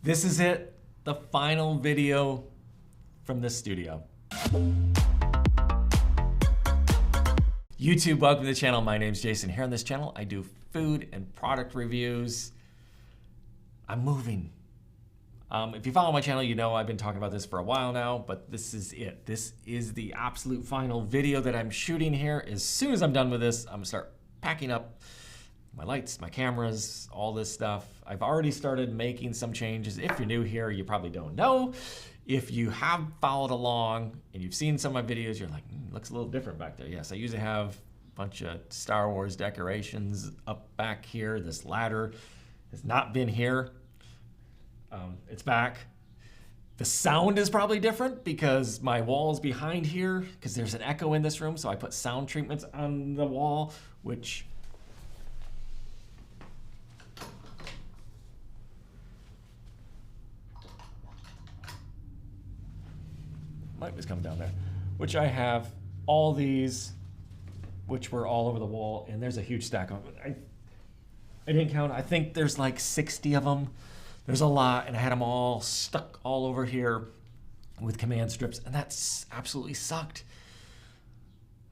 This is it, the final video from this studio. YouTube, welcome to the channel. My name's Jason. Here on this channel, I do food and product reviews. I'm moving. If you follow my channel, you know I've been talking about this for a while now, but this is it. This is the absolute final video that I'm shooting here. As soon as I'm done with this, I'm gonna start packing up my lights, my cameras, all this stuff. I've already started making some changes. If you're new here, you probably don't know. If you have followed along and you've seen some of my videos, you're like, looks a little different back there. Yes, I usually have a bunch of Star Wars decorations up back here. This ladder has not been here. It's back. The sound is probably different because my wall's behind here because there's an echo in this room. So I put sound treatments on the wall, which mic was coming down there, which I have all these, which were all over the wall, and there's a huge stack of them. I didn't count. I think there's like 60 of them. There's a lot, and I had them all stuck all over here with command strips, and that's absolutely sucked.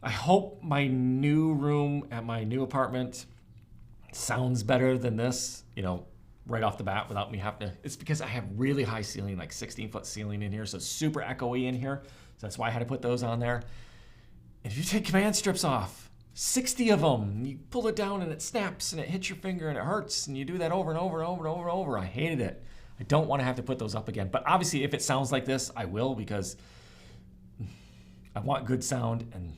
I hope my new room at my new apartment sounds better than this, you know, right off the bat without me having to. It's because I have really high ceiling, like 16-foot ceiling in here, so it's super echoey in here. So that's why I had to put those on there. And if you take command strips off, 60 of them, you pull it down and it snaps and it hits your finger and it hurts, and you do that over and over and over and over and over. I hated it. I don't want to have to put those up again. But obviously if it sounds like this, I will, because I want good sound. And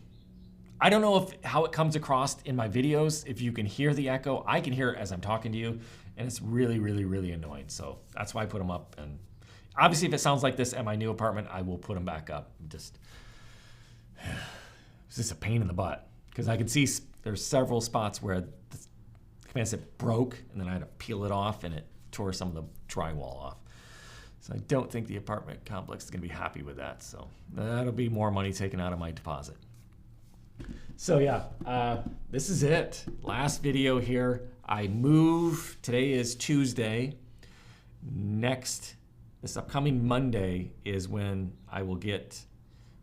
I don't know how it comes across in my videos. If you can hear the echo, I can hear it as I'm talking to you, and it's really, really, really annoying. So that's why I put them up. And obviously if it sounds like this at my new apartment, I will put them back up. It's just a pain in the butt. Because I can see there's several spots where the command strip broke, and then I had to peel it off, and it tore some of the drywall off. So I don't think the apartment complex is going to be happy with that. So that'll be more money taken out of my deposit. So yeah, this is it. Last video here. I move. Today is Tuesday. This upcoming Monday is when I will get.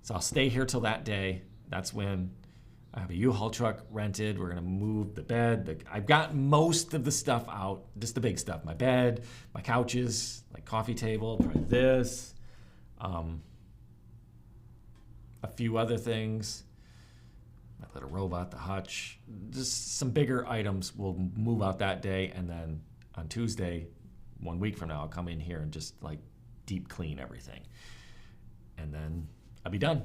So I'll stay here till that day. That's when I have a U-Haul truck rented. We're gonna move the bed. I've got most of the stuff out, just the big stuff. My bed, my couches, like coffee table, probably this, a few other things. My little robot, the hutch, just some bigger items will move out that day. And then on Tuesday, 1 week from now, I'll come in here and just like deep clean everything. And then I'll be done.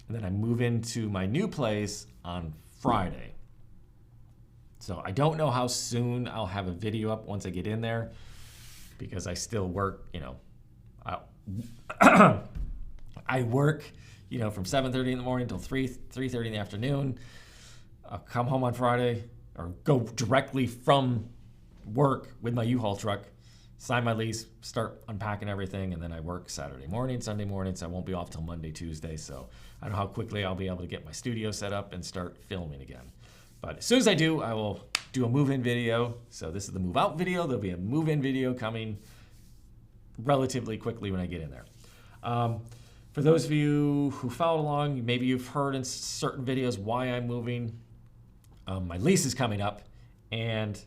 And then I move into my new place on Friday. So I don't know how soon I'll have a video up once I get in there, because I still work, you know, I work, you know, from 7:30 in the morning till 3:30 in the afternoon. I'll come home on Friday, or go directly from work with my U-Haul truck, sign my lease, start unpacking everything, and then I work Saturday morning, Sunday morning, so I won't be off till Monday, Tuesday. So I don't know how quickly I'll be able to get my studio set up and start filming again. But as soon as I do, I will do a move-in video. So this is the move-out video. There'll be a move-in video coming relatively quickly when I get in there. For those of you who followed along, maybe you've heard in certain videos why I'm moving. My lease is coming up, and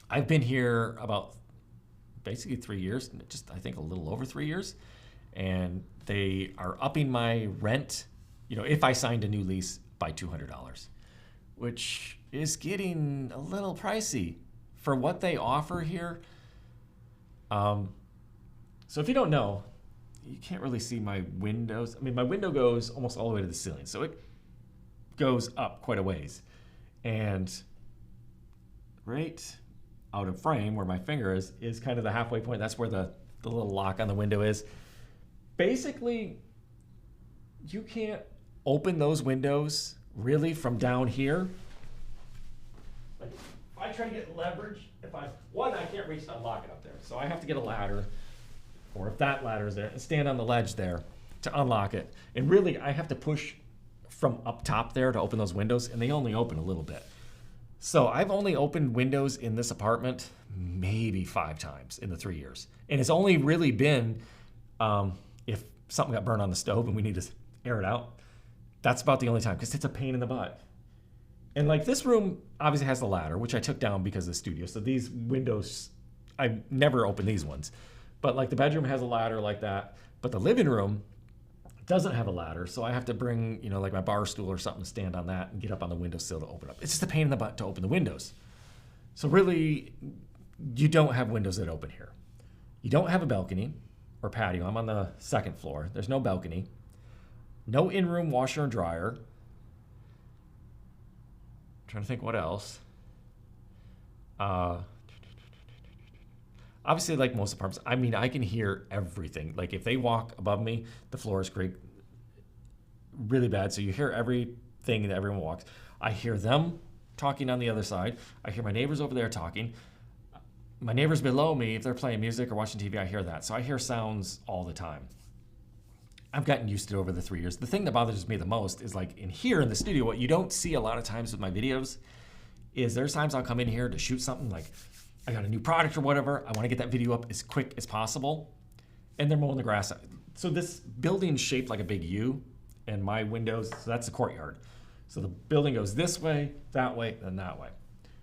I've been here about basically 3 years, just I think a little over 3 years, and they are upping my rent, you know, if I signed a new lease, by $200, which is getting a little pricey for what they offer here. So if you don't know, you can't really see my windows. I mean, my window goes almost all the way to the ceiling, so it goes up quite a ways. And right out of frame where my finger is kind of the halfway point. That's where the little lock on the window is. Basically, you can't open those windows really from down here. Like, if I try to get leverage, I can't reach to unlock it up there. So I have to get a ladder, or if that ladder is there, and stand on the ledge there to unlock it. And really, I have to push from up top there to open those windows, and they only open a little bit. So I've only opened windows in this apartment maybe 5 times in the 3 years. And it's only really been if something got burned on the stove and we need to air it out. That's about the only time, because it's a pain in the butt. And like this room obviously has the ladder, which I took down because of the studio. So these windows, I never opened these ones. But like the bedroom has a ladder like that. But the living room doesn't have a ladder. So I have to bring, like my bar stool or something to stand on that and get up on the windowsill to open up. It's just a pain in the butt to open the windows. So really, you don't have windows that open here. You don't have a balcony or patio. I'm on the 2nd floor. There's no balcony. No in-room washer and dryer. Trying to think what else. Obviously, like most apartments, I mean, I can hear everything. Like if they walk above me, the floor is really bad. So you hear everything that everyone walks. I hear them talking on the other side. I hear my neighbors over there talking. My neighbors below me, if they're playing music or watching TV, I hear that. So I hear sounds all the time. I've gotten used to it over the 3 years. The thing that bothers me the most is like in here in the studio, what you don't see a lot of times with my videos is there's times I'll come in here to shoot something like I got a new product or whatever. I want to get that video up as quick as possible. And they're mowing the grass. So this building's shaped like a big U, and my windows, so that's the courtyard. So the building goes this way, and that way.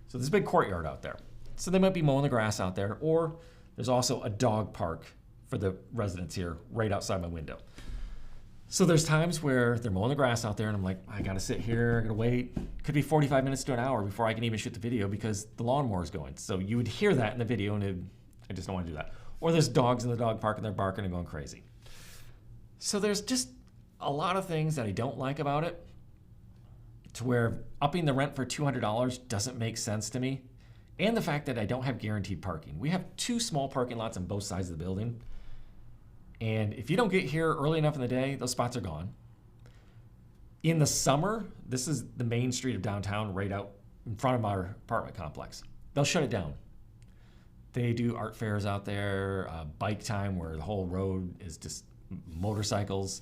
So there's a big courtyard out there. So they might be mowing the grass out there, or there's also a dog park for the residents here right outside my window. So there's times where they're mowing the grass out there and I'm like, I gotta sit here, I gotta wait. Could be 45 minutes to an hour before I can even shoot the video because the lawnmower is going. So you would hear that in the video and I just don't wanna do that. Or there's dogs in the dog park and they're barking and going crazy. So there's just a lot of things that I don't like about it, to where upping the rent for $200 doesn't make sense to me. And the fact that I don't have guaranteed parking. We have 2 small parking lots on both sides of the building. And if you don't get here early enough in the day, those spots are gone. In the summer, this is the main street of downtown right out in front of our apartment complex. They'll shut it down. They do art fairs out there, bike time where the whole road is just motorcycles.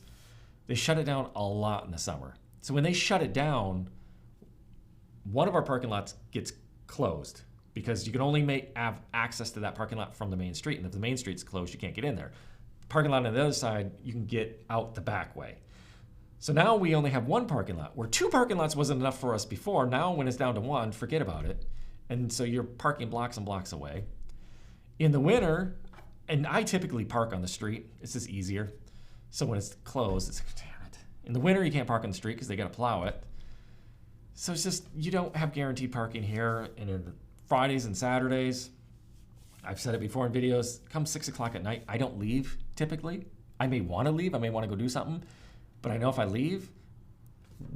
They shut it down a lot in the summer. So when they shut it down, one of our parking lots gets closed because you can only have access to that parking lot from the main street. And if the main street's closed, you can't get in there. Parking lot on the other side, you can get out the back way. So now we only have 1 parking lot, where 2 parking lots wasn't enough for us before. Now when it's down to 1, forget about it. And so you're parking blocks and blocks away. In the winter, and I typically park on the street, it's just easier. So when it's closed, it's like, damn it. In the winter, you can't park on the street because they got to plow it. So it's just, you don't have guaranteed parking here. And in Fridays and Saturdays, I've said it before in videos, come 6 o'clock at night, I don't leave typically. I may want to leave, I may want to go do something, but I know if I leave,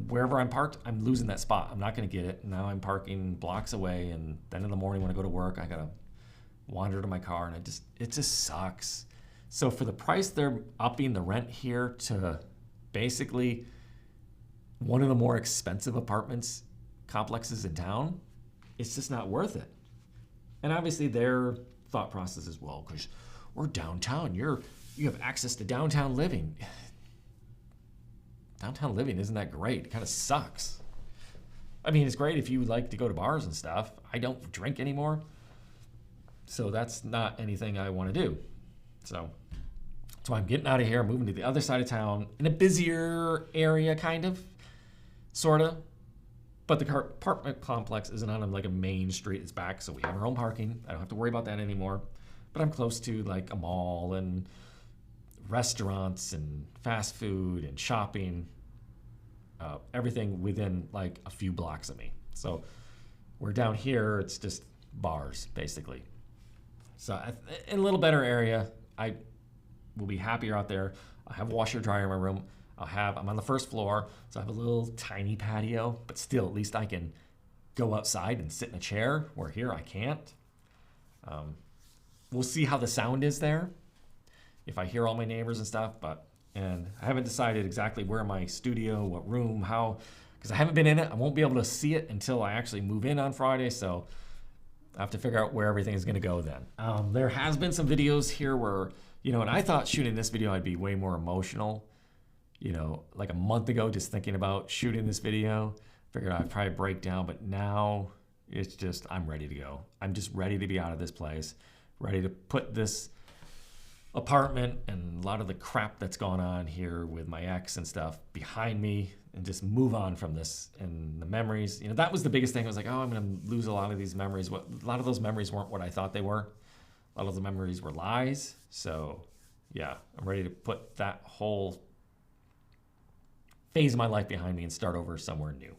wherever I'm parked, I'm losing that spot. I'm not going to get it. Now I'm parking blocks away, and then in the morning when I go to work, I got to wander to my car, and it just sucks. So for the price they're upping the rent here to basically one of the more expensive apartments complexes in town, it's just not worth it. And obviously their thought process as well, because we're downtown. You have access to downtown living. Downtown living isn't that great. It kind of sucks. I mean, it's great if you like to go to bars and stuff. I don't drink anymore, so that's not anything I want to do. So that's why I'm getting out of here, moving to the other side of town in a busier area, kind of, sort of. But the apartment complex isn't on like a main street. It's back, so we have our own parking. I don't have to worry about that anymore. But I'm close to like a mall and restaurants and fast food and shopping, everything within like a few blocks of me. So we're down here, it's just bars, basically. So in a little better area, I will be happier out there. I have a washer dryer in my room. I'm on the 1st floor, so I have a little tiny patio, but still, at least I can go outside and sit in a chair, where here I can't. We'll see how the sound is there, if I hear all my neighbors and stuff, and I haven't decided exactly where my studio, what room, how, because I haven't been in it. I won't be able to see it until I actually move in on Friday, so I have to figure out where everything is going to go then. There has been some videos here where, and I thought shooting this video I'd be way more emotional. Like a month ago, just thinking about shooting this video, figured I'd probably break down, but now It's just, I'm ready to go. I'm just ready to be out of this place, ready to put this apartment and a lot of the crap that's gone on here with my ex and stuff behind me and just move on from this. And the memories, that was the biggest thing. I was like, oh, I'm going to lose a lot of these memories. A lot of those memories weren't what I thought they were. A lot of the memories were lies. So yeah, I'm ready to put that whole phase of my life behind me and start over somewhere new.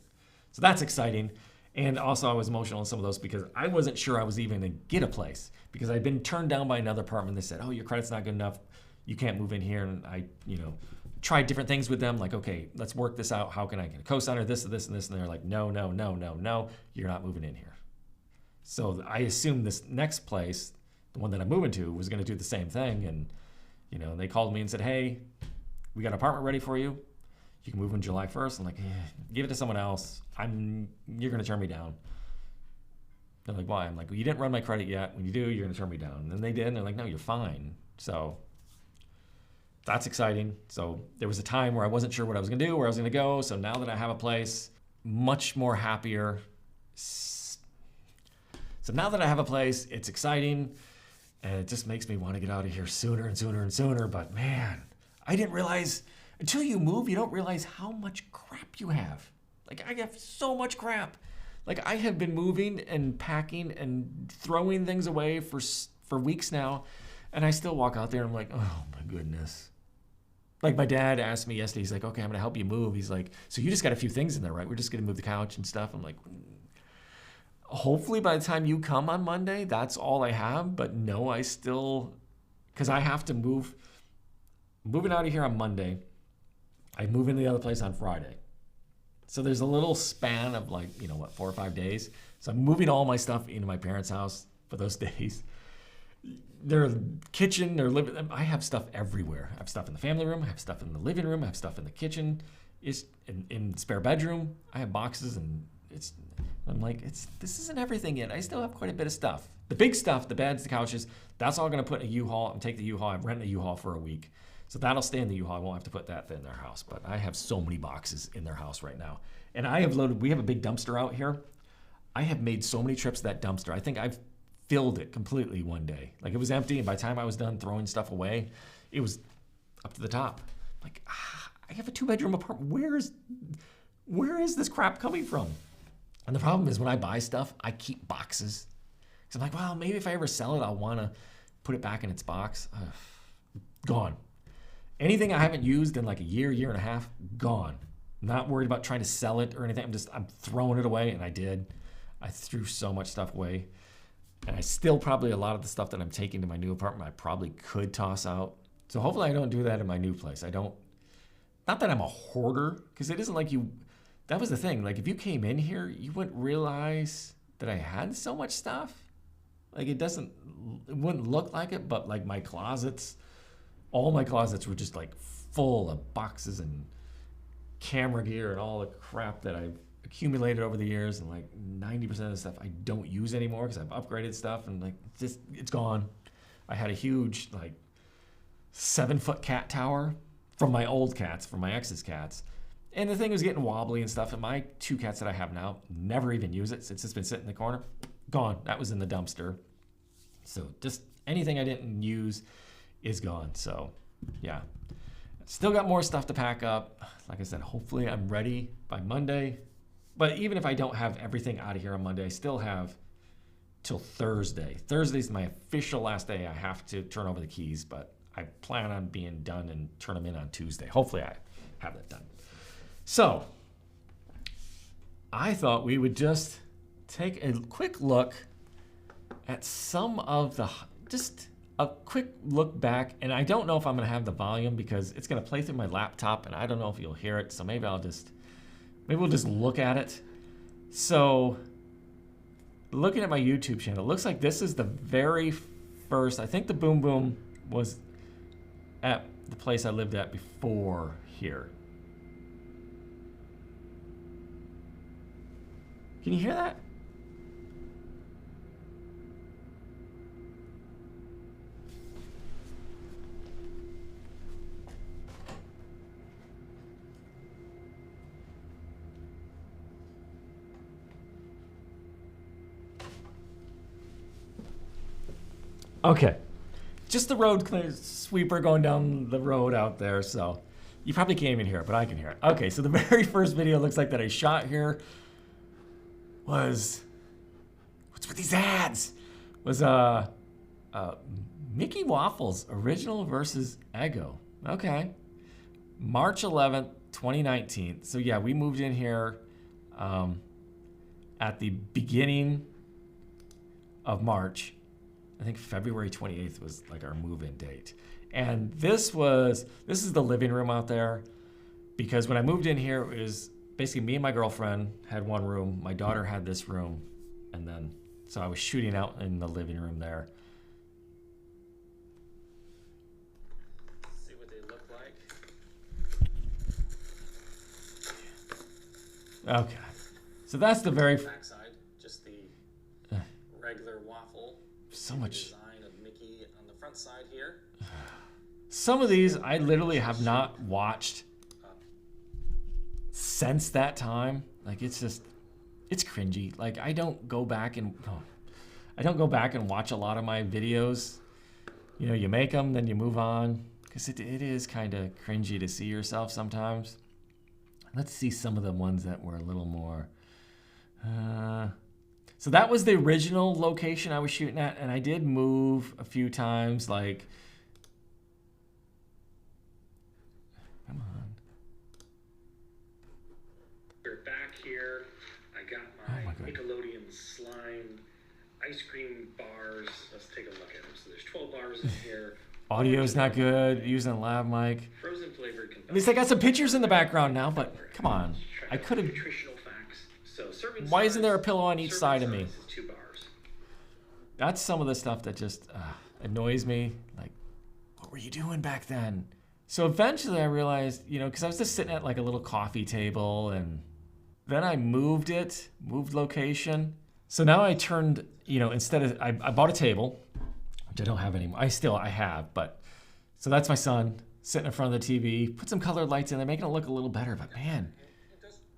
So that's exciting. And also I was emotional in some of those because I wasn't sure I was even going to get a place because I'd been turned down by another apartment. They said, oh, your credit's not good enough. You can't move in here. And I, tried different things with them. Like, okay, let's work this out. How can I get a co-signer, this, and this, and this? And they're like, no, you're not moving in here. So I assumed this next place, the one that I'm moving to, was going to do the same thing. And, they called me and said, hey, we got an apartment ready for you. You can move in July 1st. I'm like, give it to someone else. You're going to turn me down. They're like, why? I'm like, well, you didn't run my credit yet. When you do, you're going to turn me down. And then they did. And they're like, no, you're fine. So that's exciting. So there was a time where I wasn't sure what I was going to do, where I was going to go. So now that I have a place, much more happier. So now that I have a place, it's exciting. And it just makes me want to get out of here sooner and sooner and sooner. But man, I didn't realize... Until you move, you don't realize how much crap you have. Like, I have so much crap. Like, I have been moving and packing and throwing things away for weeks now, and I still walk out there and I'm like, oh my goodness. Like, my dad asked me yesterday, he's like, okay, I'm going to help you move. He's like, so you just got a few things in there, right? We're just going to move the couch and stuff. I'm like, hopefully by the time you come on Monday, that's all I have. But no, I still, because I have to move. Moving out of here on Monday. I move into the other place on Friday. So there's a little span of 4 or 5 days. So I'm moving all my stuff into my parents' house for those days. Their kitchen, their living, I have stuff everywhere. I have stuff in the family room. I have stuff in the living room. I have stuff in the kitchen. It's in the spare bedroom. I have boxes and I'm like, this isn't everything yet. I still have quite a bit of stuff. The big stuff, the beds, the couches, that's all going to put in a U-Haul and take the U-Haul. I'm renting a U-Haul for a week. So that'll stay in the U-Haul. I won't have to put that in their house. But I have so many boxes in their house right now. And we have a big dumpster out here. I have made so many trips to that dumpster. I think I've filled it completely one day. Like, it was empty, and by the time I was done throwing stuff away, it was up to the top. Like, I have a 2-bedroom apartment. Where is this crap coming from? And the problem is when I buy stuff, I keep boxes. So I'm like, well, maybe if I ever sell it, I'll want to put it back in its box. Gone. Anything I haven't used in like a year and a half, gone. Not worried about trying to sell it or anything. I'm throwing it away, and I did. I threw so much stuff away. And I still probably, a lot of the stuff that I'm taking to my new apartment, I probably could toss out. So hopefully I don't do that in my new place. Not that I'm a hoarder, because it isn't like that was the thing. Like, if you came in here, you wouldn't realize that I had so much stuff. Like, it wouldn't look like it, but like my closets, all my closets were just like full of boxes and camera gear and all the crap that I've accumulated over the years. And like 90% of the stuff I don't use anymore because I've upgraded stuff, and like it's gone. I had a huge 7-foot cat tower from my old cats, from my ex's cats. And the thing was getting wobbly and stuff. And my 2 cats that I have now never even use it. It's just been sitting in the corner. Gone. That was in the dumpster. So just anything I didn't use is gone. So yeah, still got more stuff to pack up. Like I said, hopefully I'm ready by Monday. But even if I don't have everything out of here on Monday, I still have till Thursday. Thursday's my official last day. I have to turn over the keys, but I plan on being done and turn them in on Tuesday. Hopefully I have that done. So I thought we would just take a quick look at some of just a quick look back. And I don't know if I'm going to have the volume because it's going to play through my laptop, and I don't know if you'll hear it. So maybe we'll just look at it. So looking at my YouTube channel, it looks like this is the very first. I think the Boom Boom was at the place I lived at before here. Can you hear that? Okay. Just the road sweeper going down the road out there, so you probably can't even hear it, but I can hear it. Okay, so the very first video looks like that I shot here was, what's with these ads? Was Mickey Waffles original versus Eggo. Okay. March 11th, 2019. So yeah, we moved in here at the beginning of March. I think February 28th was like our move-in date. And this is the living room out there, because when I moved in here, it was basically me and my girlfriend had one room. My daughter had this room. And then, so I was shooting out in the living room there. See what they look like. Okay. So that's the very backside, just the regular waffle. So much design of Mickey on the front side here. Some of these I literally have not watched since that time. Like it's cringy. Like I don't go back and watch a lot of my videos. You know, you make them, then you move on, because it is kind of cringy to see yourself sometimes. Let's see some of the ones that were a little more. So that was the original location I was shooting at, and I did move a few times. Like, come on. We're back here. I got my Nickelodeon slime ice cream bars. Let's take a look at them. So there's 12 bars in here. Audio's not good. Using a lav mic. Frozen flavored. At least I got some pictures in the background now, but come on. I could have. Why isn't there a pillow on each side of me? 2 bars. That's some of the stuff that just annoys me. Like, what were you doing back then? So eventually I realized, you know, because I was just sitting at like a little coffee table, and then I moved location. So now I turned, you know, instead of, I bought a table, which I don't have anymore. I have, but, so that's my son sitting in front of the TV, put some colored lights in there, making it look a little better, but man,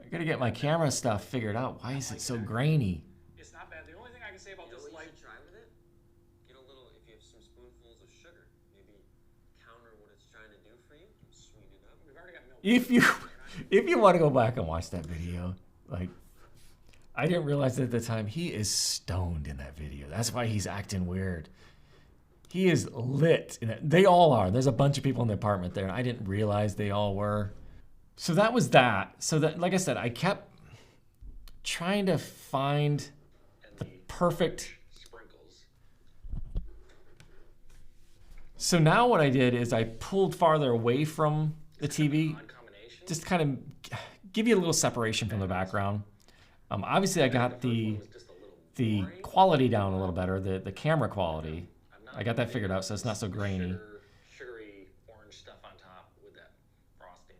I gotta get my camera stuff figured out. Why is it so grainy? It's not bad. The only thing I can say about this light. Try with it. Get a little. If you have some spoonfuls of sugar, maybe counter what it's trying to do for you. Sweeten it up. We've already got milk. If you want to go back and watch that video, like, I didn't realize at the time he is stoned in that video. That's why he's acting weird. He is lit. They all are. There's a bunch of people in the apartment there, and I didn't realize they all were. So that was that. So that, like I said, I kept trying to find the perfect sprinkles. So now what I did is I pulled farther away from the TV, just kind of give you a little separation from the background. Obviously, I got the quality down a little better, the camera quality. I got that figured out, so it's not so grainy. Sugary orange stuff on top with that frosting.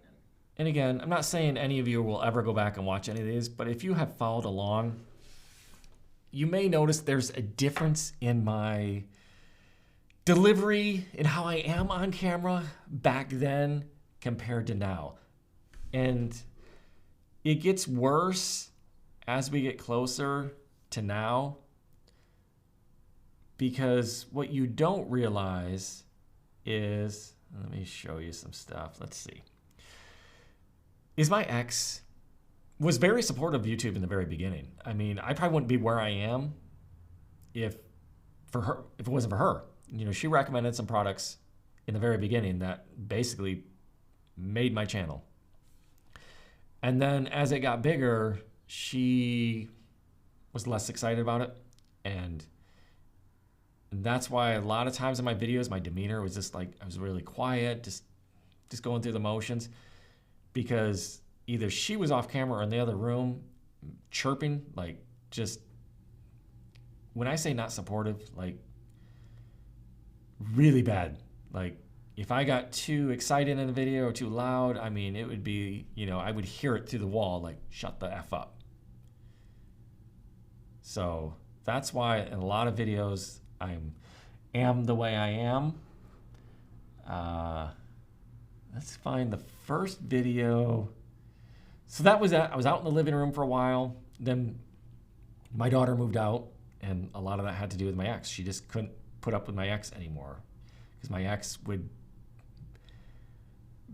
And again, I'm not saying any of you will ever go back and watch any of these, but if you have followed along, you may notice there's a difference in my delivery and how I am on camera back then compared to now. And it gets worse as we get closer to now, because what you don't realize is, let me show you some stuff. Let's see. Is my ex was very supportive of YouTube in the very beginning. I mean, I probably wouldn't be where I am if it wasn't for her. You know, she recommended some products in the very beginning that basically made my channel. And then as it got bigger, she was less excited about it. And that's why a lot of times in my videos, my demeanor was just like, I was really quiet, just going through the motions, because either she was off camera or in the other room chirping, like, just, when I say not supportive, like, really bad. Like, if I got too excited in the video or too loud, I mean, it would be, you know, I would hear it through the wall, like, shut the F up. So that's why in a lot of videos, I am the way I am. Let's find the first video. So that was that. I was out in the living room for a while. Then my daughter moved out, and a lot of that had to do with my ex. She just couldn't put put up with my ex anymore, because my ex would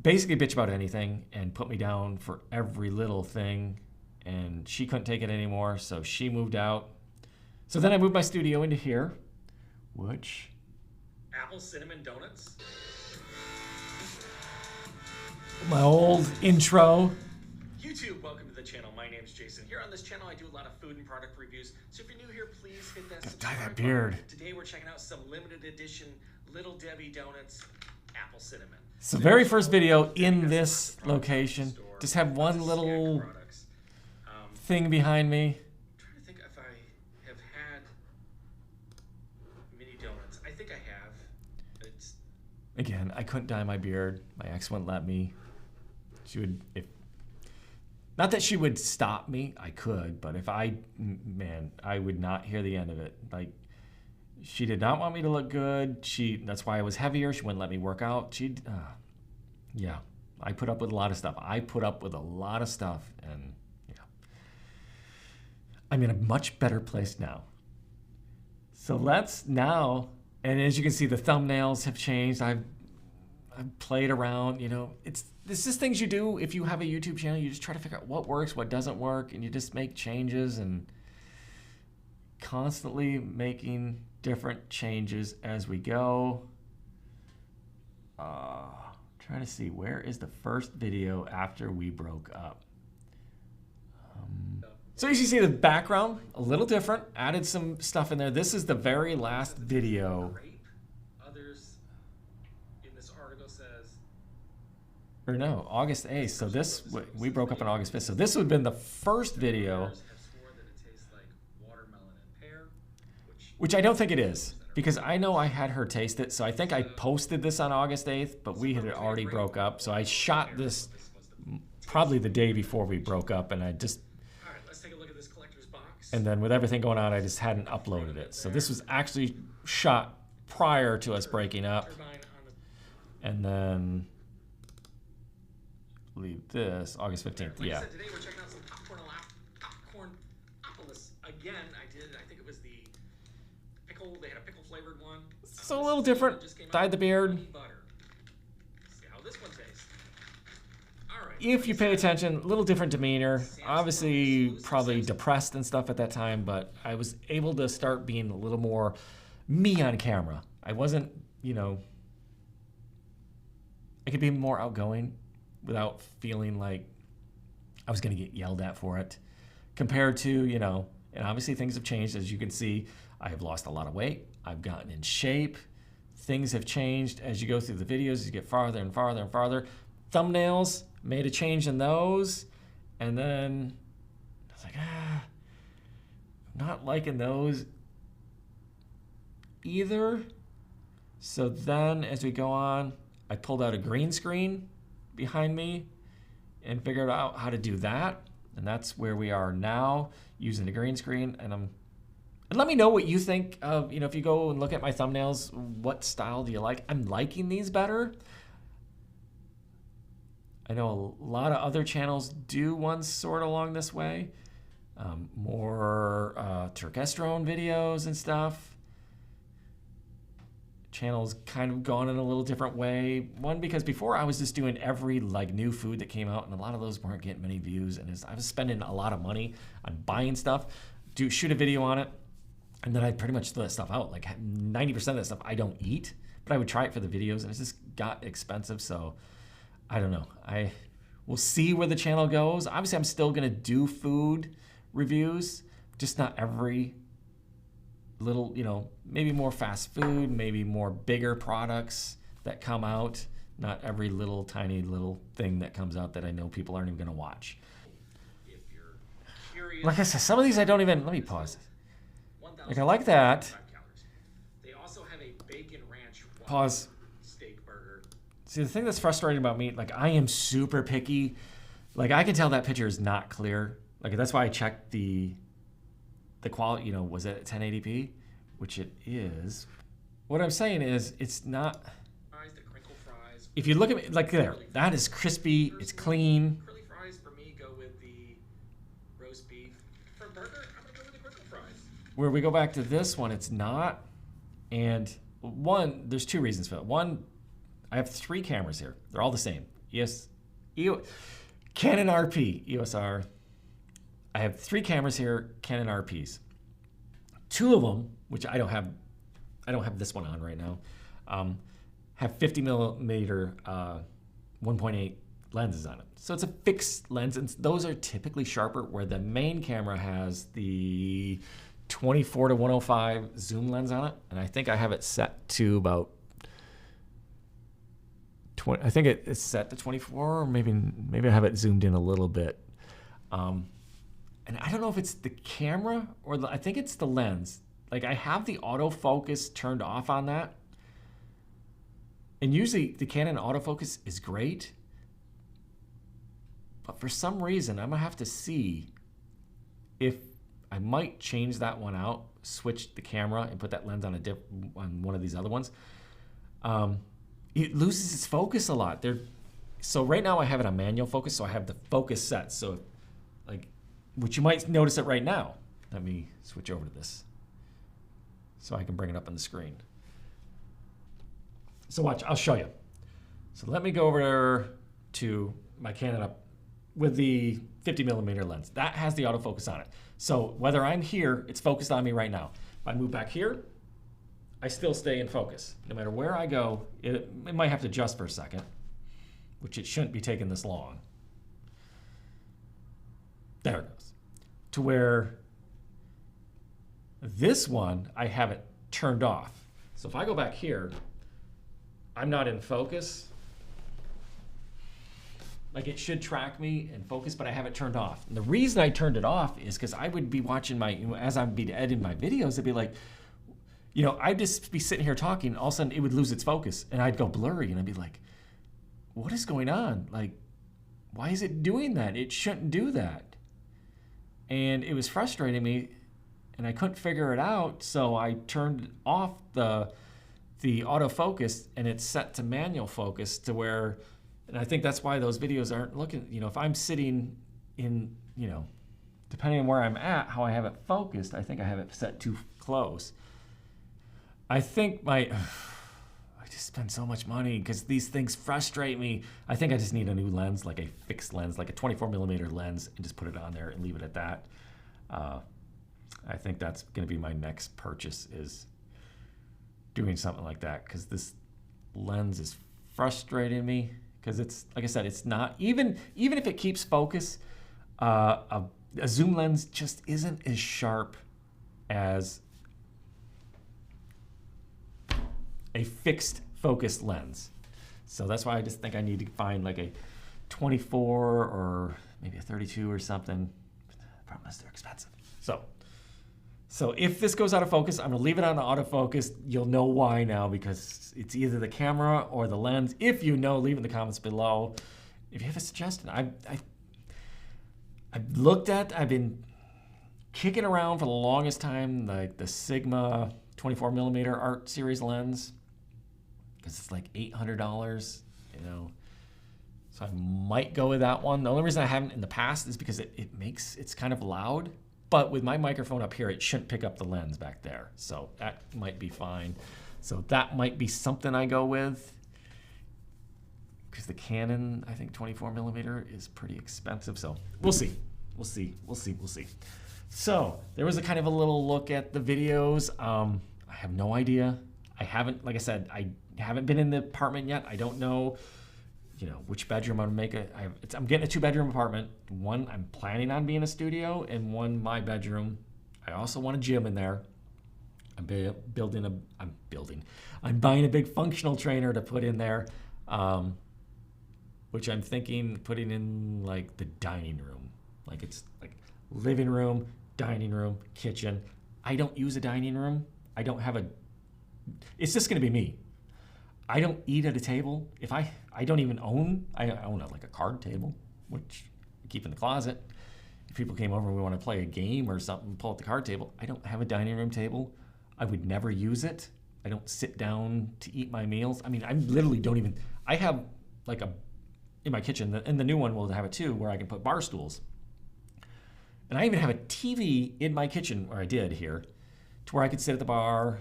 basically bitch about anything and put me down for every little thing, and she couldn't take it anymore, so she moved out. So then I moved my studio into here, which... Apple cinnamon donuts. My old intro. YouTube, welcome to the channel. My name's Jason. Here on this channel, I do a lot of food and product reviews. So if you're new here, please hit that subscribe Dye that button. beard. Today we're checking out some limited edition Little Debbie donuts, apple cinnamon. So very first video in this location. Just have one little thing behind me. I'm trying to think if I have had mini donuts. I think I have. It's Again, I couldn't dye my beard. My ex wouldn't let me. She would, if not that she would stop me, I could, but if I would not hear the end of it. Like, she did not want me to look good. That's why I was heavier. She wouldn't let me work out. Yeah, I put up with a lot of stuff. And yeah, I'm in a much better place now. So let's now, and as you can see, the thumbnails have changed. I've played around, this is things you do if you have a YouTube channel. You just try to figure out what works, what doesn't work, and you just make changes and constantly making different changes as we go. Trying to see, where is the first video after we broke up? So as you see, the background, a little different, added some stuff in there. This is the very last video. Others in this article says, or no, August 8th. So we broke up on August 5th. So this would have been the first video, which I don't think it is, because I know I had her taste it. So I think I posted this on August 8th, but we had already broke up. So I shot this probably the day before we broke up, and I just... all right, let's take a look at this collector's box. And then with everything going on, I just hadn't uploaded it. So this was actually shot prior to us breaking up. And then leave this August 15th. Like Yeah. I said, today we're checking out some popcornopolis. Again, I think it was the pickle. They had a pickle flavored one. So a little different. Dyed the beard. See how this one tastes. All right. If you pay attention, a little different demeanor. Obviously, probably depressed and stuff at that time, but I was able to start being a little more me on camera. I wasn't, I could be more outgoing without feeling like I was going to get yelled at for it. Compared to, and obviously things have changed. As you can see, I have lost a lot of weight. I've gotten in shape. Things have changed as you go through the videos, as you get farther and farther and farther. Thumbnails, made a change in those. And then I was like, I'm not liking those either. So then as we go on, I pulled out a green screen behind me and figured out how to do that. And that's where we are now, using the green screen. And let me know what you think of, if you go and look at my thumbnails, what style do you like? I'm liking these better. I know a lot of other channels do ones sort of along this way. More turkestrone videos and stuff. Channel's kind of gone in a little different way. One, because before I was just doing every new food that came out, and a lot of those weren't getting many views, and I was spending a lot of money on buying stuff, shoot a video on it, and then I'd pretty much throw that stuff out. Like 90% of that stuff I don't eat, but I would try it for the videos, and it just got expensive. So I don't know. We'll see where the channel goes. Obviously, I'm still gonna do food reviews, just not every little, maybe more fast food, maybe more bigger products that come out, not every little tiny little thing that comes out that I know people aren't even going to watch. If you're curious, like I said, some of these I don't even, let me pause. Like I like that. They also have a bacon ranch Pause. steak burger. See, the thing that's frustrating about me, I am super picky. I can tell that picture is not clear. That's why I checked the quality, was it 1080p, which it is. What I'm saying is, it's not. The crinkle fries. If you look at me, there, that is crispy. It's clean. Curly fries for me go with the roast beef. For burger, I'm gonna go with the crinkle fries. Where we go back to this one, it's not And there's two reasons for that. One, I have 3 cameras here. They're all the same. Canon RP, EOS R. I have 3 cameras here, Canon RPs. 2 of them, which I don't have this one on right now, have 50 millimeter 1.8 lenses on it. So it's a fixed lens, and those are typically sharper, where the main camera has the 24 to 105 zoom lens on it, and I think I have it set to about 20. I think it's set to 24, or maybe I have it zoomed in a little bit. And I don't know if it's the camera or I think it's the lens. Like, I have the autofocus turned off on that, and usually the Canon autofocus is great, but for some reason I'm gonna have to see if I might change that one out, switch the camera, and put that lens on on one of these other ones. It loses its focus a lot. So right now I have it on manual focus, so I have the focus set. So, which you might notice it right now. Let me switch over to this so I can bring it up on the screen. So watch, I'll show you. So let me go over to my Canon up with the 50 millimeter lens. That has the autofocus on it. So whether I'm here, it's focused on me right now. If I move back here, I still stay in focus. No matter where I go, it might have to adjust for a second, which it shouldn't be taking this long. There it goes. To where this one, I have it turned off. So if I go back here, I'm not in focus. Like, it should track me in focus, but I have it turned off. And the reason I turned it off is because I would be watching as I'd be editing my videos, it'd be like, I'd just be sitting here talking, and all of a sudden it would lose its focus, and I'd go blurry, and I'd be like, what is going on? Like, why is it doing that? It shouldn't do that. And it was frustrating me, and I couldn't figure it out, so I turned off the autofocus, and it's set to manual focus to where, and I think that's why those videos aren't looking, if I'm sitting in, depending on where I'm at, how I have it focused, I think I have it set too close. I think I just spend so much money because these things frustrate me. I think I just need a new lens, like a fixed lens, like a 24 millimeter lens, and just put it on there and leave it at that. I think that's going to be my next purchase, is doing something like that, because this lens is frustrating me. Because it's, like I said, it's not, even if it keeps focus, a zoom lens just isn't as sharp as a fixed focus lens. So that's why I just think I need to find like a 24 or maybe a 32 or something. The problem is they're expensive. So if this goes out of focus, I'm gonna leave it on the autofocus. You'll know why now, because it's either the camera or the lens. If you know, leave in the comments below. If you have a suggestion, I've been kicking around for the longest time, like the Sigma 24 millimeter art series lens, because it's like $800, So I might go with that one. The only reason I haven't in the past is because it's kind of loud. But with my microphone up here, it shouldn't pick up the lens back there. So that might be fine. So that might be something I go with, because the Canon, I think 24 millimeter is pretty expensive. So we'll see. So there was a kind of a little look at the videos. I have no idea. Like I said, I haven't been in the apartment yet. I don't know, which bedroom I'm gonna make it. I'm getting a 2-bedroom apartment. One, I'm planning on being a studio, and one, my bedroom. I also want a gym in there. I'm buying a big functional trainer to put in there, which I'm thinking putting in like the dining room. Like, it's like living room, dining room, kitchen. I don't use a dining room. It's just gonna be me. I don't eat at a table. I don't even own like a card table, which I keep in the closet. If people came over and we want to play a game or something, pull out the card table. I don't have a dining room table. I would never use it. I don't sit down to eat my meals. I mean, I literally don't even, I have like in my kitchen, and the new one will have it too, where I can put bar stools. And I even have a TV in my kitchen, or I did here, to where I could sit at the bar,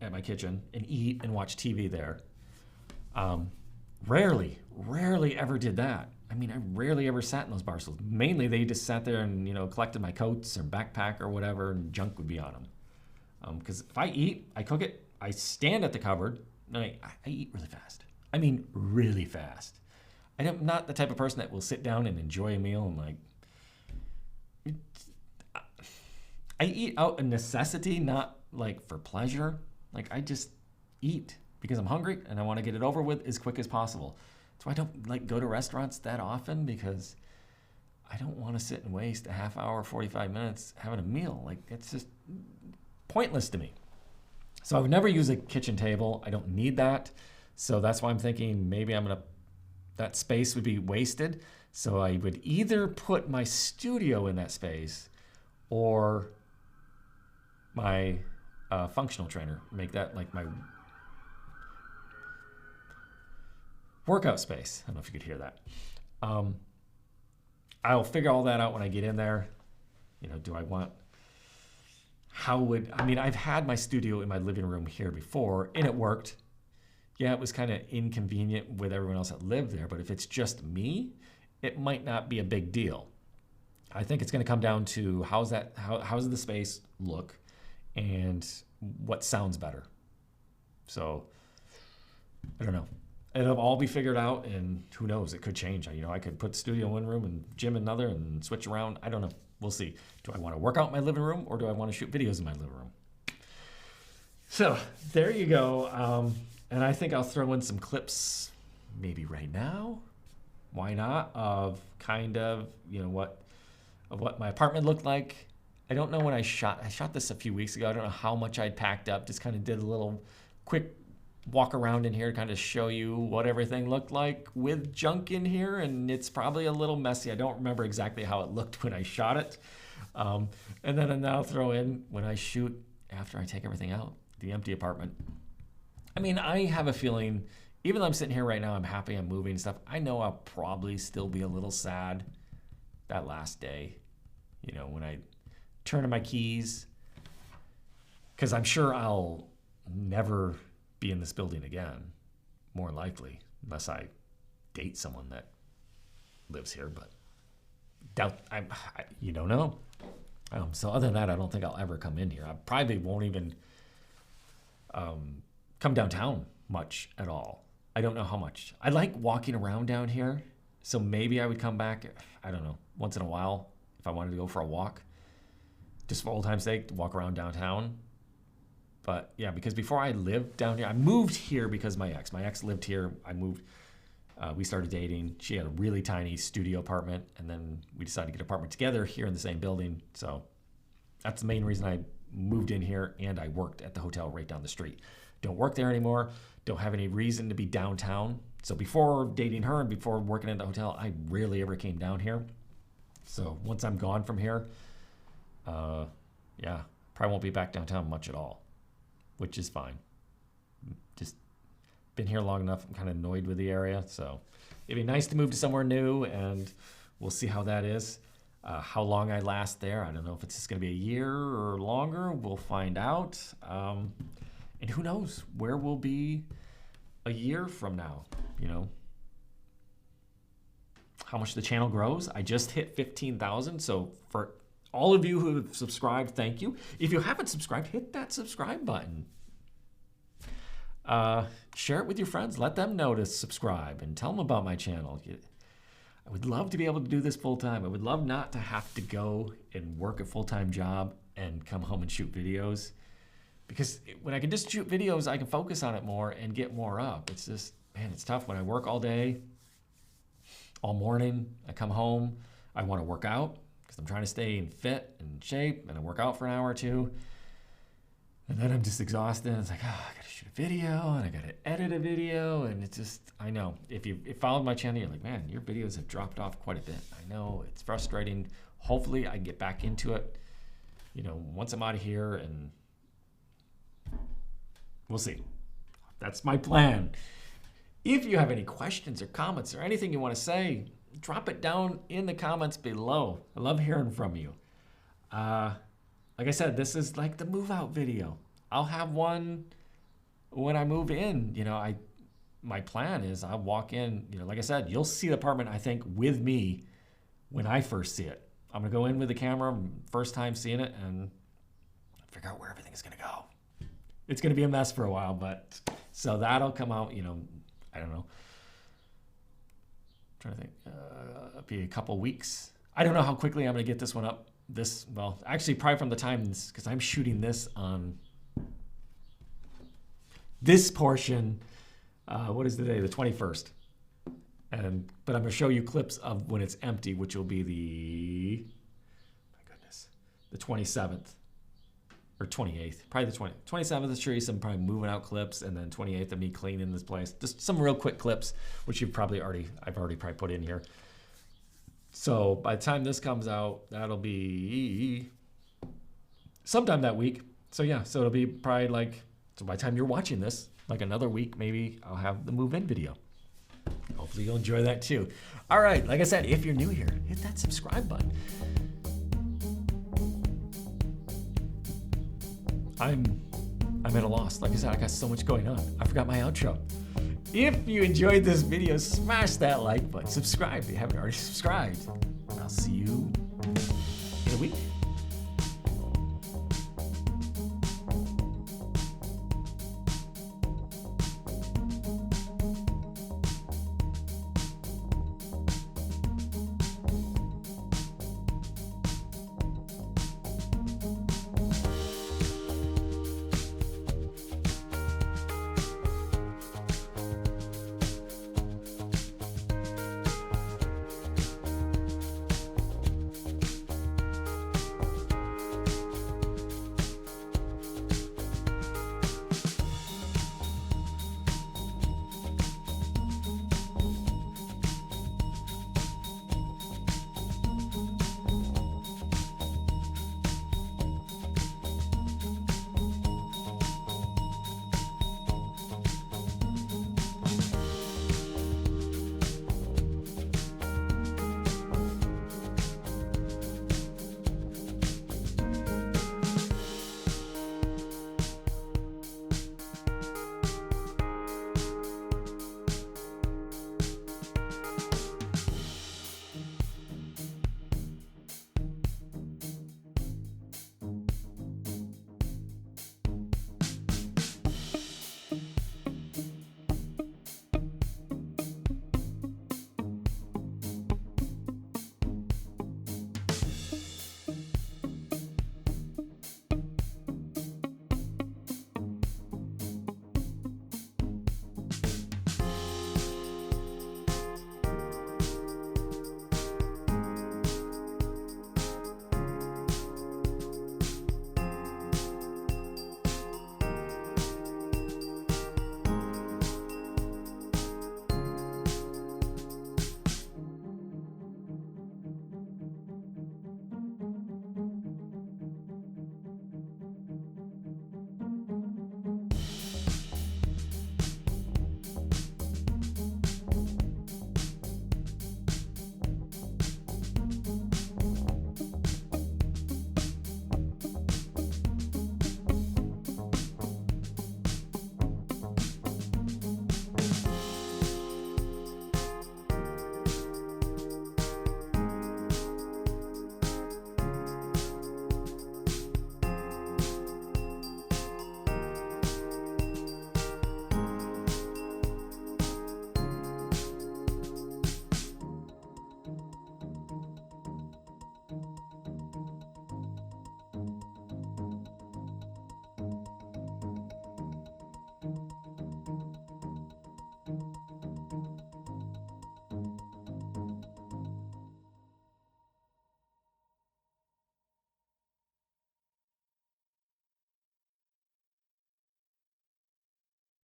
at my kitchen and eat and watch TV there. Rarely ever did that. I mean, I rarely ever sat in those bar stools. Mainly they just sat there and, collected my coats or backpack or whatever, and junk would be on them. Because if I eat, I cook it, I stand at the cupboard, and I eat really fast. I mean, really fast. I'm not the type of person that will sit down and enjoy a meal and I eat out of necessity, not like for pleasure. Like I just eat because I'm hungry and I want to get it over with as quick as possible. That's why I don't go to restaurants that often, because I don't want to sit and waste a half hour, 45 minutes having a meal. Like it's just pointless to me. So I would never use a kitchen table. I don't need that. So that's why I'm thinking maybe that space would be wasted. So I would either put my studio in that space or my functional trainer, make that like my workout space. I don't know if you could hear that. I'll figure all that out when I get in there. I've had my studio in my living room here before and it worked. Yeah, it was kind of inconvenient with everyone else that lived there, but if it's just me, it might not be a big deal. I think it's going to come down to how does the space look and what sounds better. So I don't know. It'll all be figured out, and who knows, it could change. I could put studio in one room and gym in another and switch around. I don't know. We'll see. Do I want to work out in my living room, or do I want to shoot videos in my living room? So there you go. And I think I'll throw in some clips maybe right now. Why not? Of kind of, what my apartment looked like. I don't know when I shot this a few weeks ago. I don't know how much I'd packed up. Just kind of did a little quick walk around in here to kind of show you what everything looked like with junk in here. And it's probably a little messy. I don't remember exactly how it looked when I shot it. And then I'll throw in when I shoot after I take everything out, the empty apartment. I mean, I have a feeling, even though I'm sitting here right now, I'm happy, I'm moving and stuff, I know I'll probably still be a little sad that last day, when I turn in my keys, because I'm sure I'll never be in this building again, more likely, unless I date someone that lives here, but you don't know. So other than that, I don't think I'll ever come in here. I probably won't even come downtown much at all. I don't know how much. I like walking around down here, so maybe I would come back, I don't know, once in a while if I wanted to go for a walk, just for old time's sake, to walk around downtown. But yeah, because before I lived down here, I moved here because my ex lived here. I moved, we started dating. She had a really tiny studio apartment, and then we decided to get an apartment together here in the same building. So that's the main reason I moved in here, and I worked at the hotel right down the street. Don't work there anymore. Don't have any reason to be downtown. So before dating her and before working at the hotel, I rarely ever came down here. So once I'm gone from here, yeah, probably won't be back downtown much at all, which is fine. Just been here long enough. I'm kind of annoyed with the area. So it'd be nice to move to somewhere new, and we'll see how that is. How long I last there, I don't know if it's just going to be a year or longer. We'll find out. And who knows where we'll be a year from now, how much the channel grows. I just hit 15,000. So for all of you who have subscribed, thank you. If you haven't subscribed, hit that subscribe button. Share it with your friends. Let them know to subscribe and tell them about my channel. I would love to be able to do this full time. I would love not to have to go and work a full-time job and come home and shoot videos. Because when I can just shoot videos, I can focus on it more and get more up. It's just, man, it's tough. When I work all day, all morning, I come home, I want to work out because I'm trying to stay in fit and shape, and I work out for an hour or two. And then I'm just exhausted. It's like, I got to shoot a video, and I got to edit a video. And it's just, I know. If you followed my channel, you're like, man, your videos have dropped off quite a bit. I know, it's frustrating. Hopefully I get back into it, once I'm out of here, and we'll see. That's my plan. If you have any questions or comments or anything you want to say, drop it down in the comments below. I love hearing from you. Like I said, this is like the move out video. I'll have one when I move in, my plan is I'll walk in, like I said, you'll see the apartment, I think, with me when I first see it. I'm going to go in with the camera, first time seeing it, and figure out where everything is going to go. It's going to be a mess for a while, but so that'll come out, I don't know. I'm trying to think, be a couple weeks. I don't know how quickly I'm going to get this one up. Actually, probably from the time, because I'm shooting this on this portion, what is the day? The 21st. But I'm going to show you clips of when it's empty, which will be the 27th or 28th. Probably the 27th. I'll show you some probably moving out clips, and then 28th of me cleaning this place. Just some real quick clips, which I've already probably put in here. So by the time this comes out, that'll be sometime that week. So yeah, so it'll be probably so by the time you're watching this, like another week, maybe I'll have the move-in video. Hopefully you'll enjoy that too. All right, like I said, if you're new here, hit that subscribe button. I'm at a loss. Like I said, I got so much going on. I forgot my outro. If you enjoyed this video, smash that like button. Subscribe if you haven't already subscribed. I'll see you in a week.